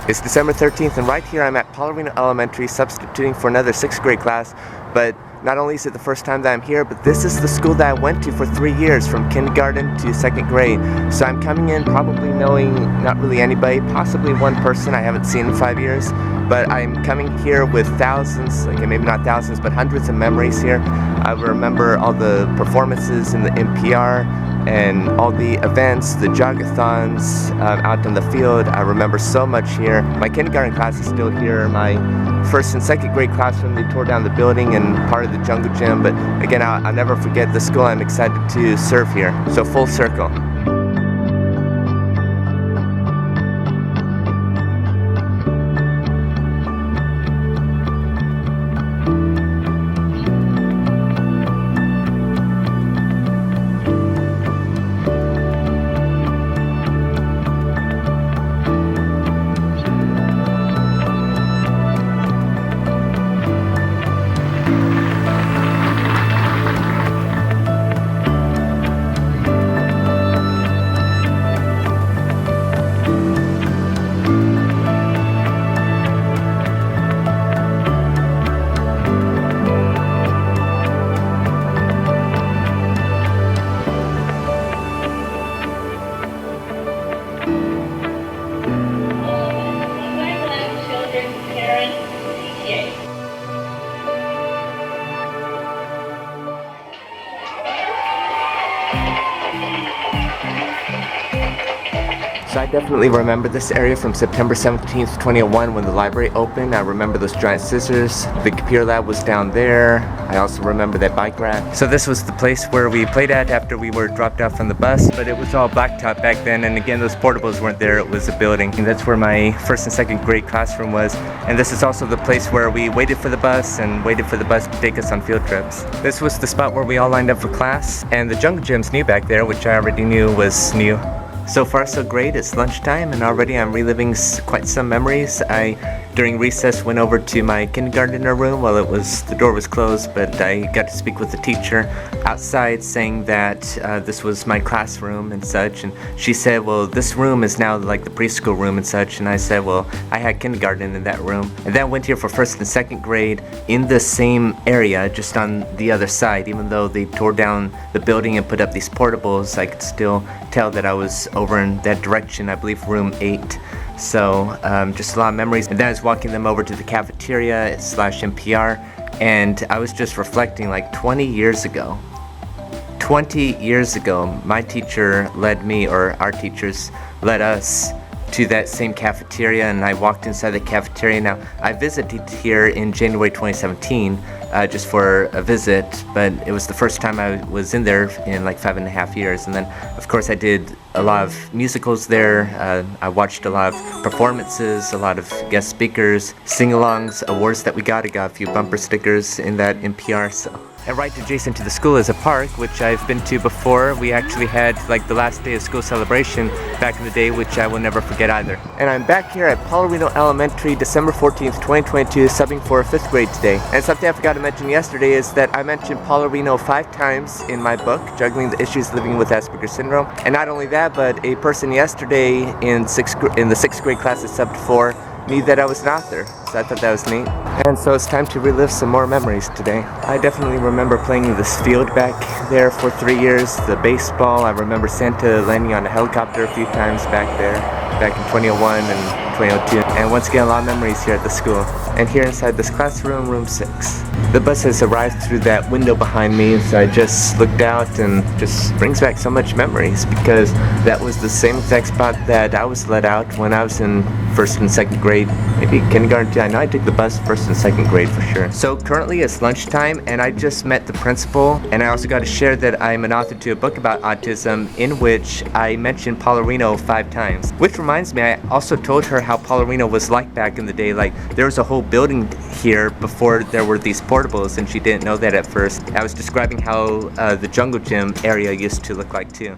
It's December 13th, and right here I'm at PAULARINO Elementary substituting for another 6th grade class. But not only is it the first time that I'm here, but this is the school that I went to for 3 years, from kindergarten to 2nd grade. So I'm coming in probably knowing not really anybody, possibly one person I haven't seen in 5 years. But I'm coming here with thousands, okay, maybe not thousands, but hundreds of memories here. I remember all the performances in the NPR and all the events, the jogathons out in the field. I remember so much here. My kindergarten class is still here. My 1st and 2nd grade classroom, they tore down the building and part of the jungle gym. But again, I'll never forget the school I'm excited to serve here. So full circle. So I definitely remember this area from September 17th, 2001 when the library opened. I remember those giant scissors. The computer lab was down there. I also remember that bike rack. So this was the place where we played at after we were dropped off from the bus, but it was all blacktop back then, and again those portables weren't there, it was a building. And that's where my 1st and 2nd grade classroom was. And this is also the place where we waited for the bus and waited for the bus to take us on field trips. This was the spot where we all lined up for class, and the jungle gym's new back there, which I already knew was new. So far so great. It's lunchtime and already I'm reliving quite some memories. I, during recess, went over to my kindergartner room while the door was closed, but I got to speak with the teacher outside saying that this was my classroom and such, and she said, well, this room is now like the preschool room and such, and I said, well, I had kindergarten in that room. And then I went here for 1st and 2nd grade in the same area, just on the other side. Even though they tore down the building and put up these portables, I could still tell that I was over in that direction, I believe room 8. So just a lot of memories. And then I was walking them over to the cafeteria / NPR, and I was just reflecting, like 20 years ago, my teacher led me, or our teachers led us to that same cafeteria, and I walked inside the cafeteria. Now, I visited here in January 2017 just for a visit, but it was the first time I was in there in like 5.5 years. And then, of course, I did a lot of musicals there. I watched a lot of performances, a lot of guest speakers, sing-alongs, awards that we got. I got a few bumper stickers in that NPR. So. And right adjacent to the school is a park, which I've been to before. We actually had like the last day of school celebration back in the day, which I will never forget either. And I'm back here at PAULARINO Elementary, December 14th, 2022, subbing for 5th grade today. And something I forgot to mention yesterday is that I mentioned PAULARINO 5 times in my book, Juggling the Issues Living with Asperger's Syndrome. And not only that, but a person yesterday in the 6th grade class I subbed for knew that I was an author, so I thought that was neat. And so it's time to relive some more memories today. I definitely remember playing in this field back there for 3 years, the baseball. I remember Santa landing on a helicopter a few times back there, back in 2001 and 2002. And once again, a lot of memories here at the school. And here inside this classroom, room 6. The bus has arrived through that window behind me, so I just looked out and just brings back so much memories, because that was the same exact spot that I was let out when I was in 1st and 2nd grade, maybe kindergarten too. I know I took the bus 1st and 2nd grade for sure. So currently it's lunchtime and I just met the principal, and I also got to share that I'm an author to a book about autism in which I mentioned PAULARINO 5 times. Which reminds me, I also told her how PAULARINO was like back in the day. Like there was a whole building here before there were these portables, and she didn't know that at first. I was describing how the jungle gym area used to look like too.